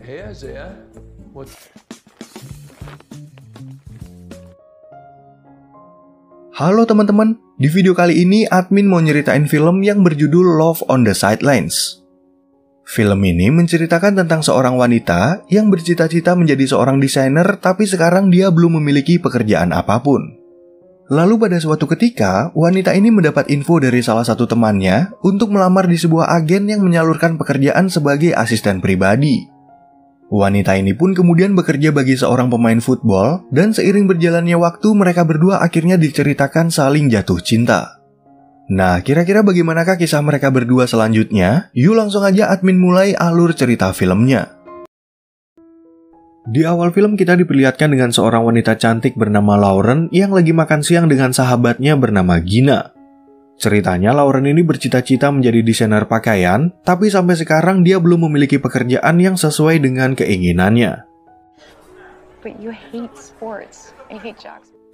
Hey Isaiah, Halo teman-teman, di video kali ini admin mau nyeritain film yang berjudul Love on the Sidelines. Film ini menceritakan tentang seorang wanita yang bercita-cita menjadi seorang desainer tapi sekarang dia belum memiliki pekerjaan apapun. Lalu pada suatu ketika, wanita ini mendapat info dari salah satu temannya untuk melamar di sebuah agen yang menyalurkan pekerjaan sebagai asisten pribadi. Wanita ini pun kemudian bekerja bagi seorang pemain football, dan seiring berjalannya waktu mereka berdua akhirnya diceritakan saling jatuh cinta. Nah, kira-kira bagaimanakah kisah mereka berdua selanjutnya? Yuk langsung aja admin mulai alur cerita filmnya. Di awal film kita diperlihatkan dengan seorang wanita cantik bernama Lauren yang lagi makan siang dengan sahabatnya bernama Gina. Ceritanya Lauren ini bercita-cita menjadi desainer pakaian, tapi sampai sekarang dia belum memiliki pekerjaan yang sesuai dengan keinginannya.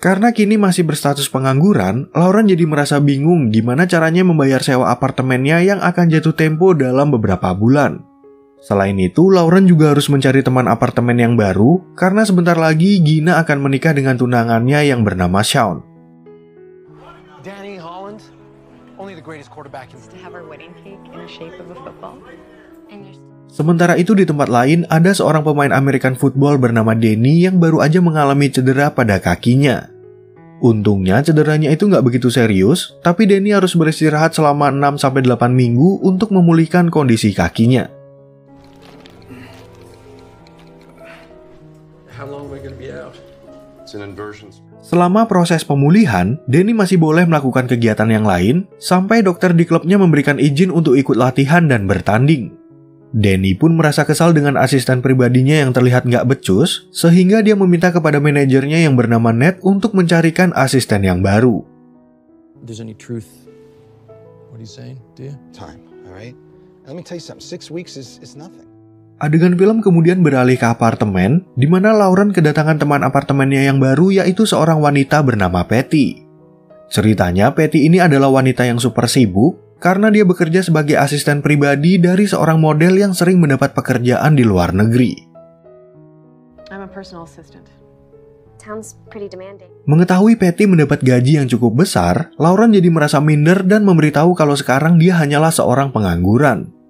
Karena kini masih berstatus pengangguran, Lauren jadi merasa bingung gimana caranya membayar sewa apartemennya yang akan jatuh tempo dalam beberapa bulan. Selain itu, Lauren juga harus mencari teman apartemen yang baru, karena sebentar lagi Gina akan menikah dengan tunangannya yang bernama Sean. Sementara itu di tempat lain ada seorang pemain American football bernama Danny yang baru aja mengalami cedera pada kakinya. Untungnya cederanya itu nggak begitu serius, tapi Danny harus beristirahat selama 6-8 minggu untuk memulihkan kondisi kakinya. Selama proses pemulihan, Danny masih boleh melakukan kegiatan yang lain, sampai dokter di klubnya memberikan izin untuk ikut latihan dan bertanding. Danny pun merasa kesal dengan asisten pribadinya yang terlihat nggak becus, sehingga dia meminta kepada manajernya yang bernama Ned untuk mencarikan asisten yang baru. Adegan film kemudian beralih ke apartemen, di mana Lauren kedatangan teman apartemennya yang baru yaitu seorang wanita bernama Patty. Ceritanya, Patty ini adalah wanita yang super sibuk, karena dia bekerja sebagai asisten pribadi dari seorang model yang sering mendapat pekerjaan di luar negeri. Mengetahui Patty mendapat gaji yang cukup besar, Lauren jadi merasa minder dan memberitahu kalau sekarang dia hanyalah seorang pengangguran.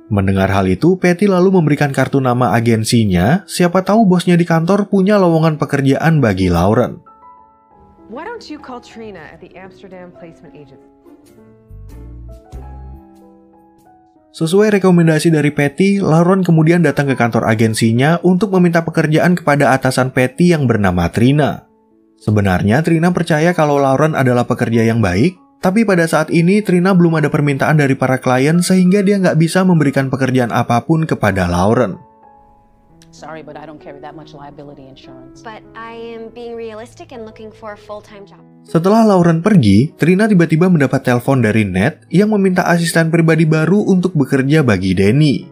Mendengar hal itu, Patty lalu memberikan kartu nama agensinya, siapa tahu bosnya di kantor punya lowongan pekerjaan bagi Lauren. Sesuai rekomendasi dari Patty, Lauren kemudian datang ke kantor agensinya untuk meminta pekerjaan kepada atasan Patty yang bernama Trina. Sebenarnya Trina percaya kalau Lauren adalah pekerja yang baik, tapi pada saat ini Trina belum ada permintaan dari para klien sehingga dia nggak bisa memberikan pekerjaan apapun kepada Lauren. Setelah Lauren pergi, Trina tiba-tiba mendapat telepon dari Ned yang meminta asisten pribadi baru untuk bekerja bagi Danny.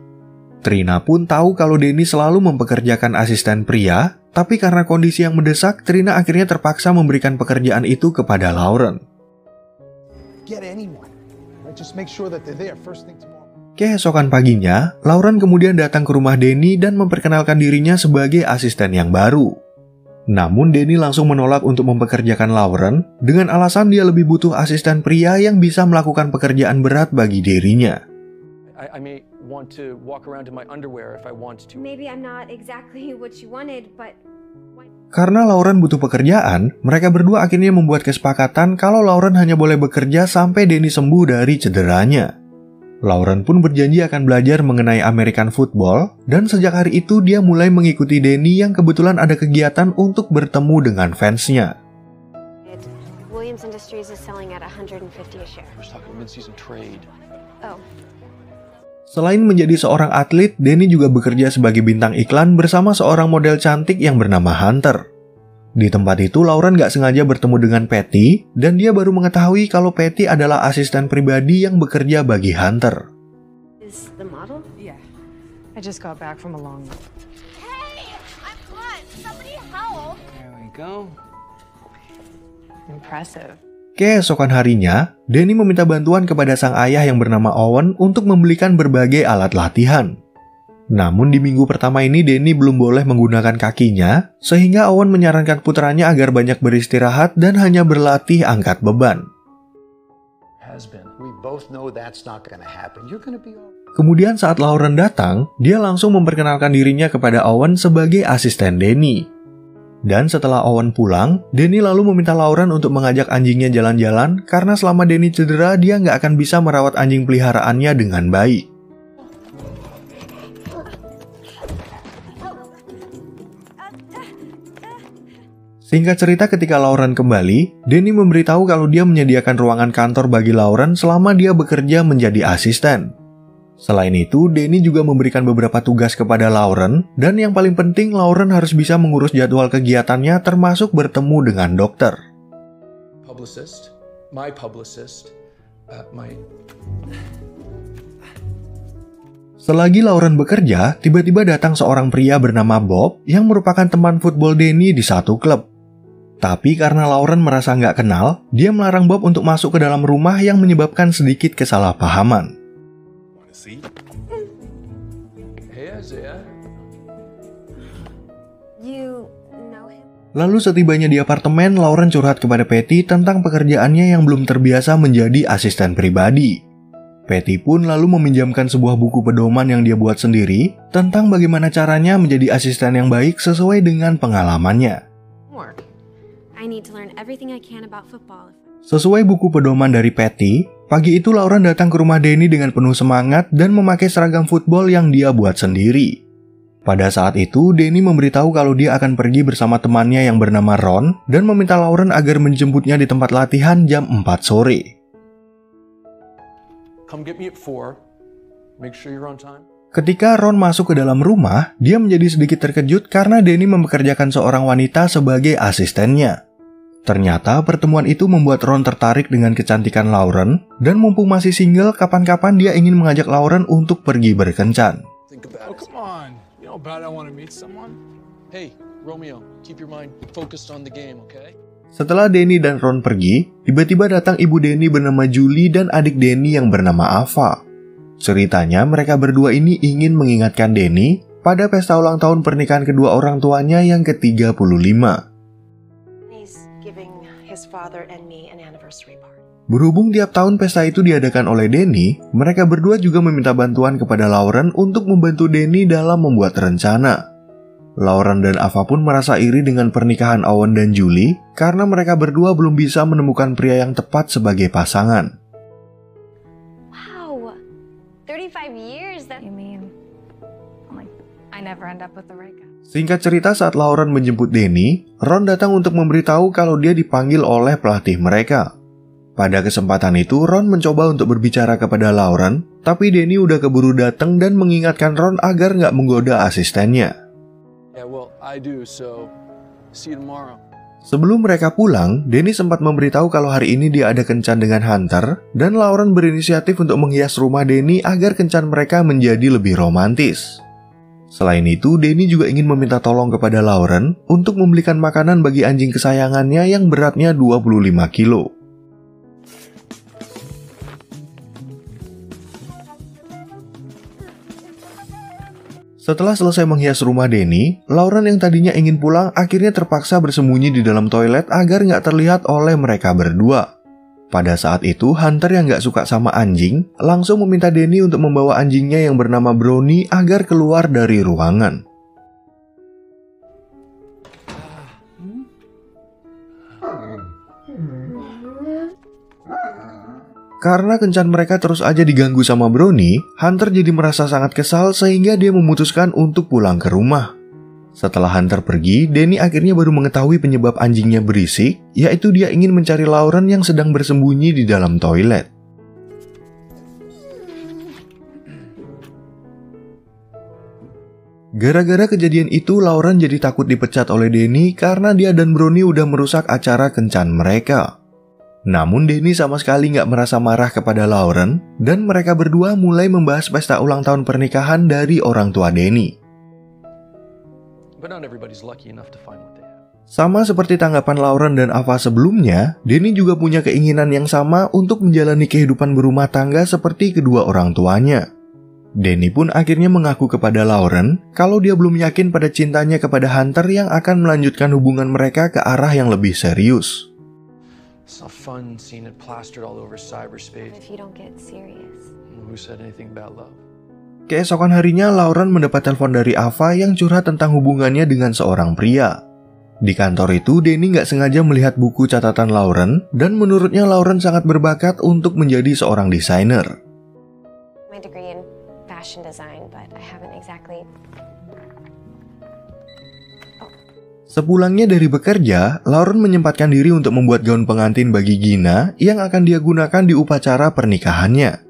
Trina pun tahu kalau Danny selalu mempekerjakan asisten pria, tapi karena kondisi yang mendesak, Trina akhirnya terpaksa memberikan pekerjaan itu kepada Lauren. Keesokan paginya, Lauren kemudian datang ke rumah Danny dan memperkenalkan dirinya sebagai asisten yang baru. Namun Danny langsung menolak untuk mempekerjakan Lauren dengan alasan dia lebih butuh asisten pria yang bisa melakukan pekerjaan berat bagi dirinya. Karena Lauren butuh pekerjaan, mereka berdua akhirnya membuat kesepakatan kalau Lauren hanya boleh bekerja sampai Danny sembuh dari cederanya. Lauren pun berjanji akan belajar mengenai American football, dan sejak hari itu dia mulai mengikuti Danny yang kebetulan ada kegiatan untuk bertemu dengan fansnya. Selain menjadi seorang atlet, Danny juga bekerja sebagai bintang iklan bersama seorang model cantik yang bernama Hunter. Di tempat itu, Lauren gak sengaja bertemu dengan Patty, dan dia baru mengetahui kalau Patty adalah asisten pribadi yang bekerja bagi Hunter. Keesokan harinya, Danny meminta bantuan kepada sang ayah yang bernama Owen untuk membelikan berbagai alat latihan. Namun di minggu pertama ini Danny belum boleh menggunakan kakinya, sehingga Owen menyarankan putranya agar banyak beristirahat dan hanya berlatih angkat beban. Kemudian saat Lauren datang, dia langsung memperkenalkan dirinya kepada Owen sebagai asisten Danny. Dan setelah Owen pulang, Danny lalu meminta Lauren untuk mengajak anjingnya jalan-jalan karena selama Danny cedera dia nggak akan bisa merawat anjing peliharaannya dengan baik. Singkat cerita, ketika Lauren kembali, Danny memberitahu kalau dia menyediakan ruangan kantor bagi Lauren selama dia bekerja menjadi asisten. Selain itu, Danny juga memberikan beberapa tugas kepada Lauren, dan yang paling penting Lauren harus bisa mengurus jadwal kegiatannya termasuk bertemu dengan dokter. Selagi Lauren bekerja, tiba-tiba datang seorang pria bernama Bob yang merupakan teman football Danny di satu klub. Tapi karena Lauren merasa nggak kenal, dia melarang Bob untuk masuk ke dalam rumah yang menyebabkan sedikit kesalahpahaman. Lalu setibanya di apartemen, Lauren curhat kepada Patty tentang pekerjaannya yang belum terbiasa menjadi asisten pribadi. Patty pun lalu meminjamkan sebuah buku pedoman yang dia buat sendiri tentang bagaimana caranya menjadi asisten yang baik sesuai dengan pengalamannya. Sesuai buku pedoman dari Patty, pagi itu Lauren datang ke rumah Danny dengan penuh semangat dan memakai seragam football yang dia buat sendiri. Pada saat itu, Danny memberitahu kalau dia akan pergi bersama temannya yang bernama Ron dan meminta Lauren agar menjemputnya di tempat latihan jam 4 sore. Ketika Ron masuk ke dalam rumah, dia menjadi sedikit terkejut karena Danny mempekerjakan seorang wanita sebagai asistennya. Ternyata pertemuan itu membuat Ron tertarik dengan kecantikan Lauren, dan mumpung masih single, kapan-kapan dia ingin mengajak Lauren untuk pergi berkencan. Setelah Danny dan Ron pergi, tiba-tiba datang ibu Danny bernama Julie dan adik Danny yang bernama Ava. Ceritanya mereka berdua ini ingin mengingatkan Danny pada pesta ulang tahun pernikahan kedua orang tuanya yang ke-35. Berhubung tiap tahun pesta itu diadakan oleh Danny, mereka berdua juga meminta bantuan kepada Lauren untuk membantu Danny dalam membuat rencana. Lauren dan Ava pun merasa iri dengan pernikahan Owen dan Julie karena mereka berdua belum bisa menemukan pria yang tepat sebagai pasangan. Wow, 35 years that you mean like I never end up with the right guy. Singkat cerita, saat Lauren menjemput Danny, Ron datang untuk memberitahu kalau dia dipanggil oleh pelatih mereka. Pada kesempatan itu, Ron mencoba untuk berbicara kepada Lauren, tapi Danny udah keburu datang dan mengingatkan Ron agar nggak menggoda asistennya. Sebelum mereka pulang, Danny sempat memberitahu kalau hari ini dia ada kencan dengan Hunter, dan Lauren berinisiatif untuk menghias rumah Danny agar kencan mereka menjadi lebih romantis. Selain itu, Danny juga ingin meminta tolong kepada Lauren untuk membelikan makanan bagi anjing kesayangannya yang beratnya 25 kilo. Setelah selesai menghias rumah Danny, Lauren yang tadinya ingin pulang akhirnya terpaksa bersembunyi di dalam toilet agar nggak terlihat oleh mereka berdua. Pada saat itu, Hunter yang nggak suka sama anjing langsung meminta Danny untuk membawa anjingnya yang bernama Brownie agar keluar dari ruangan. Karena kencan mereka terus aja diganggu sama Brownie, Hunter jadi merasa sangat kesal sehingga dia memutuskan untuk pulang ke rumah. Setelah Hunter pergi, Danny akhirnya baru mengetahui penyebab anjingnya berisik, yaitu dia ingin mencari Lauren yang sedang bersembunyi di dalam toilet. Gara-gara kejadian itu, Lauren jadi takut dipecat oleh Danny karena dia dan Brownie udah merusak acara kencan mereka. Namun Danny sama sekali nggak merasa marah kepada Lauren, dan mereka berdua mulai membahas pesta ulang tahun pernikahan dari orang tua Danny. Sama seperti tanggapan Lauren dan Ava sebelumnya, Danny juga punya keinginan yang sama untuk menjalani kehidupan berumah tangga seperti kedua orang tuanya. Danny pun akhirnya mengaku kepada Lauren kalau dia belum yakin pada cintanya kepada Hunter yang akan melanjutkan hubungan mereka ke arah yang lebih serius. It's not fun seeing it plastered all over cyberspace. If you don't get serious. Who said anything about love? Keesokan harinya, Lauren mendapat telepon dari Ava yang curhat tentang hubungannya dengan seorang pria. Di kantor itu, Danny nggak sengaja melihat buku catatan Lauren, dan menurutnya Lauren sangat berbakat untuk menjadi seorang desainer. My degree in fashion design, but I haven't exactly. Sepulangnya dari bekerja, Lauren menyempatkan diri untuk membuat gaun pengantin bagi Gina yang akan dia gunakan di upacara pernikahannya.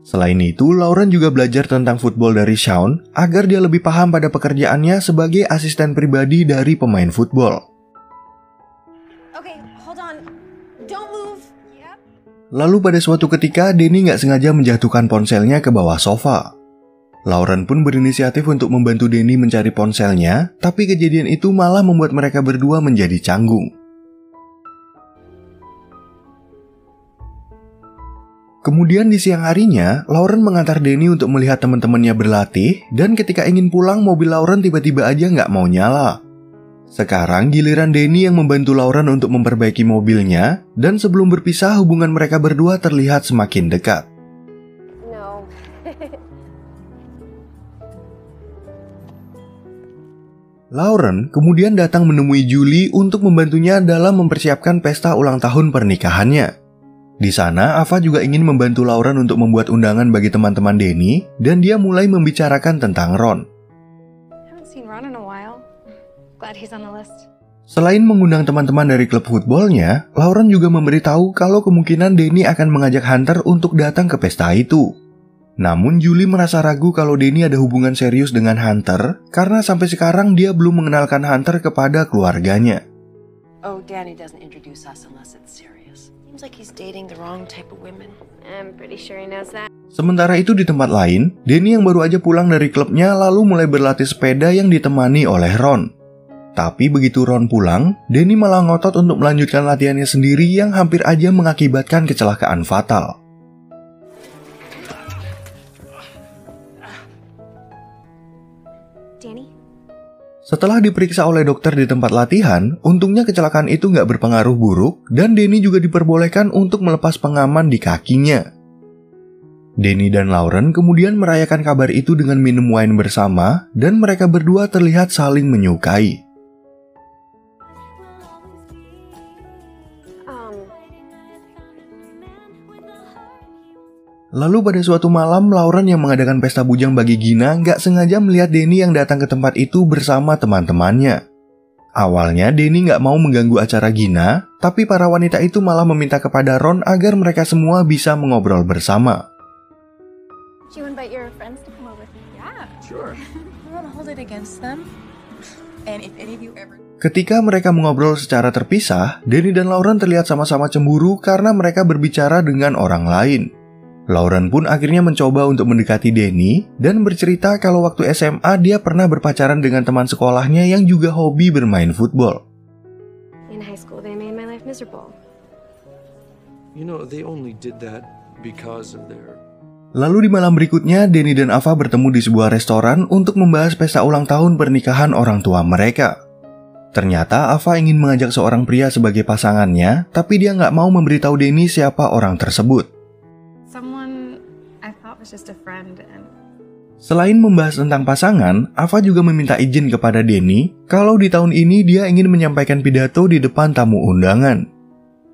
Selain itu, Lauren juga belajar tentang football dari Shawn agar dia lebih paham pada pekerjaannya sebagai asisten pribadi dari pemain football. Okay, hold on. Don't move. Yep. Lalu pada suatu ketika, Danny nggak sengaja menjatuhkan ponselnya ke bawah sofa. Lauren pun berinisiatif untuk membantu Danny mencari ponselnya, tapi kejadian itu malah membuat mereka berdua menjadi canggung. Kemudian di siang harinya, Lauren mengantar Danny untuk melihat teman-temannya berlatih, dan ketika ingin pulang, mobil Lauren tiba-tiba aja nggak mau nyala. Sekarang giliran Danny yang membantu Lauren untuk memperbaiki mobilnya, dan sebelum berpisah hubungan mereka berdua terlihat semakin dekat. No. Lauren kemudian datang menemui Julie untuk membantunya dalam mempersiapkan pesta ulang tahun pernikahannya. Di sana, Ava juga ingin membantu Lauren untuk membuat undangan bagi teman-teman Danny, dan dia mulai membicarakan tentang Ron. Haven't seen Ron in a while. Glad he's on the list. Selain mengundang teman-teman dari klub footballnya, Lauren juga memberitahu kalau kemungkinan Danny akan mengajak Hunter untuk datang ke pesta itu. Namun Julie merasa ragu kalau Danny ada hubungan serius dengan Hunter, karena sampai sekarang dia belum mengenalkan Hunter kepada keluarganya. Oh, Danny doesn't introduce us unless it's serious. Seems like he's dating the wrong type of women. I'm pretty sure he knows that. Sementara itu di tempat lain, Danny yang baru aja pulang dari klubnya lalu mulai berlatih sepeda yang ditemani oleh Ron. Tapi begitu Ron pulang, Danny malah ngotot untuk melanjutkan latihannya sendiri yang hampir aja mengakibatkan kecelakaan fatal. Danny? Setelah diperiksa oleh dokter di tempat latihan, untungnya kecelakaan itu nggak berpengaruh buruk dan Danny juga diperbolehkan untuk melepas pengaman di kakinya. Danny dan Lauren kemudian merayakan kabar itu dengan minum wine bersama dan mereka berdua terlihat saling menyukai. Lalu pada suatu malam, Lauren yang mengadakan pesta bujang bagi Gina nggak sengaja melihat Danny yang datang ke tempat itu bersama teman-temannya. Awalnya Danny nggak mau mengganggu acara Gina, tapi para wanita itu malah meminta kepada Ron agar mereka semua bisa mengobrol bersama. Do you invite your friends to come over? Yeah, Sure. we won't hold it against them. And if any of you ever... Ketika mereka mengobrol secara terpisah, Danny dan Lauren terlihat sama-sama cemburu karena mereka berbicara dengan orang lain. Lauren pun akhirnya mencoba untuk mendekati Danny dan bercerita kalau waktu SMA dia pernah berpacaran dengan teman sekolahnya yang juga hobi bermain football. In high school, they made my life miserable. You know, they only did that because of their... Lalu di malam berikutnya, Danny dan Ava bertemu di sebuah restoran untuk membahas pesta ulang tahun pernikahan orang tua mereka. Ternyata Ava ingin mengajak seorang pria sebagai pasangannya, tapi dia nggak mau memberitahu Danny siapa orang tersebut. Someone I thought was just a friend and... Selain membahas tentang pasangan, Ava juga meminta izin kepada Danny kalau di tahun ini dia ingin menyampaikan pidato di depan tamu undangan.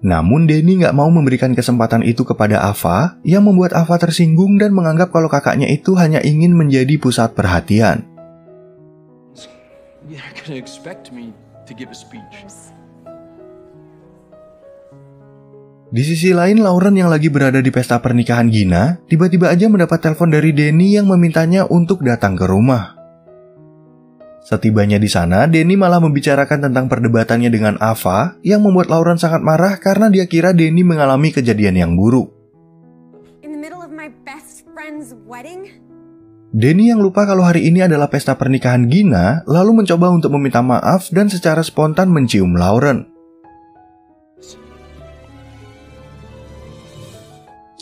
Namun Danny nggak mau memberikan kesempatan itu kepada Ava, yang membuat Ava tersinggung dan menganggap kalau kakaknya itu hanya ingin menjadi pusat perhatian. You're gonna expect me to give a speech. Di sisi lain, Lauren yang lagi berada di pesta pernikahan Gina, tiba-tiba aja mendapat telepon dari Danny yang memintanya untuk datang ke rumah. Setibanya di sana, Danny malah membicarakan tentang perdebatannya dengan Ava, yang membuat Lauren sangat marah karena dia kira Danny mengalami kejadian yang buruk. In the middle of my best friend's wedding? Danny yang lupa kalau hari ini adalah pesta pernikahan Gina, lalu mencoba untuk meminta maaf dan secara spontan mencium Lauren.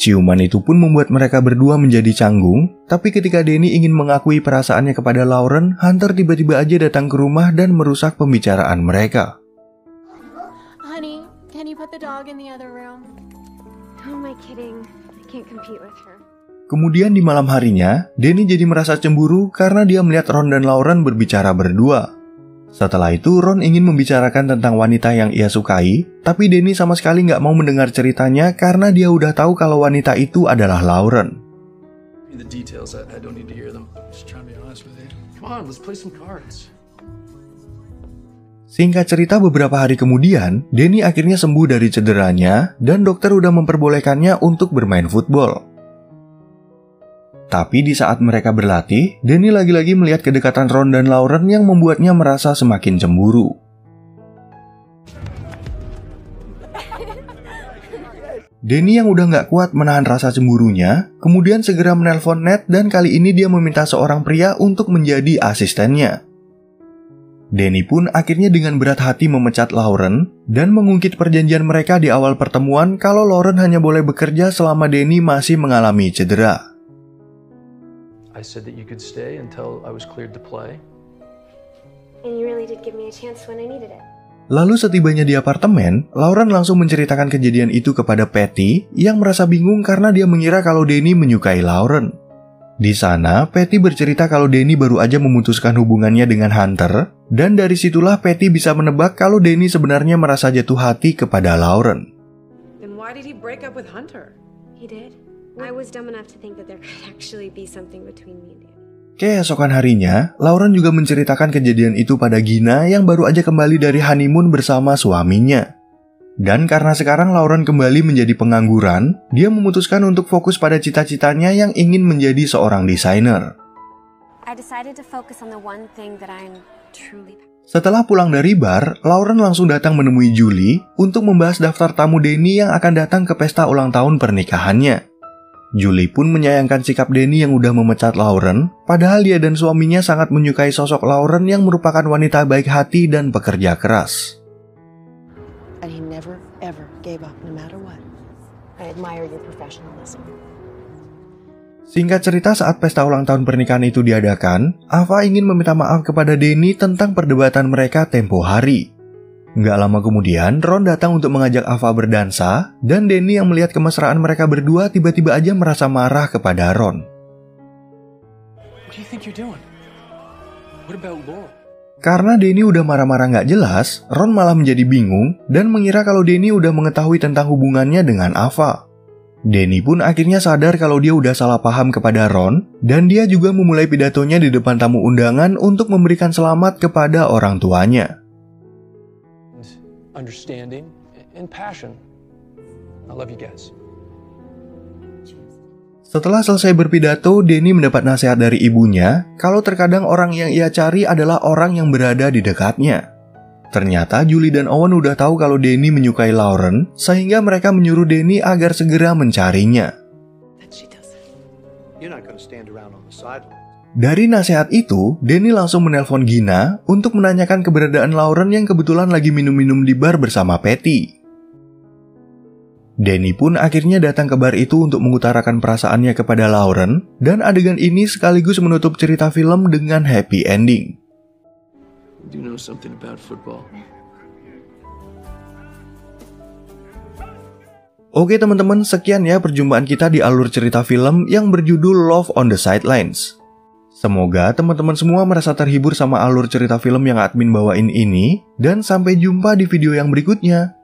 Ciuman itu pun membuat mereka berdua menjadi canggung, tapi ketika Danny ingin mengakui perasaannya kepada Lauren, Hunter tiba-tiba aja datang ke rumah dan merusak pembicaraan mereka. Honey, can you put the dog in the other room? Who am I kidding? I can't compete with her. Kemudian di malam harinya, Danny jadi merasa cemburu karena dia melihat Ron dan Lauren berbicara berdua. Setelah itu, Ron ingin membicarakan tentang wanita yang ia sukai, tapi Danny sama sekali nggak mau mendengar ceritanya karena dia udah tahu kalau wanita itu adalah Lauren. The details, I don't need to hear them. Just trying to be honest with you. Come on, let's play some cards. Singkat cerita, beberapa hari kemudian, Danny akhirnya sembuh dari cederanya dan dokter udah memperbolehkannya untuk bermain football. Tapi di saat mereka berlatih, Danny lagi-lagi melihat kedekatan Ron dan Lauren yang membuatnya merasa semakin cemburu. Danny yang udah nggak kuat menahan rasa cemburunya, kemudian segera menelpon Ned dan kali ini dia meminta seorang pria untuk menjadi asistennya. Danny pun akhirnya dengan berat hati memecat Lauren dan mengungkit perjanjian mereka di awal pertemuan kalau Lauren hanya boleh bekerja selama Danny masih mengalami cedera. I said that you could stay until I was cleared to play. And you really did give me a chance when I needed it. Lalu setibanya di apartemen, Lauren langsung menceritakan kejadian itu kepada Patty yang merasa bingung karena dia mengira kalau Danny menyukai Lauren. Di sana, Patty bercerita kalau Danny baru aja memutuskan hubungannya dengan Hunter, dan dari situlah Patty bisa menebak kalau Danny sebenarnya merasa jatuh hati kepada Lauren. Then why did he break up with Hunter? He did. I was dumb enough to think that there could actually be something between me and Danny. Keesokan harinya, Lauren juga menceritakan kejadian itu pada Gina yang baru aja kembali dari honeymoon bersama suaminya. Dan karena sekarang Lauren kembali menjadi pengangguran, dia memutuskan untuk fokus pada cita-citanya yang ingin menjadi seorang desainer. I decided to focus on the one thing that I'm truly. Setelah pulang dari bar, Lauren langsung datang menemui Julie untuk membahas daftar tamu Danny yang akan datang ke pesta ulang tahun pernikahannya. Julie pun menyayangkan sikap Danny yang udah memecat Lauren, padahal dia dan suaminya sangat menyukai sosok Lauren yang merupakan wanita baik hati dan pekerja keras. And he never, ever gave up, no matter what. I admire your professionalism. Singkat cerita, saat pesta ulang tahun pernikahan itu diadakan, Ava ingin meminta maaf kepada Danny tentang perdebatan mereka tempo hari. Nggak lama kemudian, Ron datang untuk mengajak Ava berdansa, dan Danny yang melihat kemesraan mereka berdua tiba-tiba aja merasa marah kepada Ron. What do you think you're doing? What about Laurel? Karena Danny udah marah-marah nggak jelas, Ron malah menjadi bingung dan mengira kalau Danny udah mengetahui tentang hubungannya dengan Ava. Danny pun akhirnya sadar kalau dia udah salah paham kepada Ron, dan dia juga memulai pidatonya di depan tamu undangan untuk memberikan selamat kepada orang tuanya. Understanding and passion. I love you guys. Setelah selesai berpidato, Danny mendapat nasihat dari ibunya kalau terkadang orang yang ia cari adalah orang yang berada di dekatnya. Ternyata Julie dan Owen udah tahu kalau Danny menyukai Lauren, sehingga mereka menyuruh Danny agar segera mencarinya. Dari nasihat itu, Danny langsung menelpon Gina untuk menanyakan keberadaan Lauren yang kebetulan lagi minum-minum di bar bersama Patty. Danny pun akhirnya datang ke bar itu untuk mengutarakan perasaannya kepada Lauren, dan adegan ini sekaligus menutup cerita film dengan happy ending. Do you know something about football? Oke teman-teman, sekian ya perjumpaan kita di alur cerita film yang berjudul Love on the Sidelines. Semoga teman-teman semua merasa terhibur sama alur cerita film yang admin bawain ini, dan sampai jumpa di video yang berikutnya.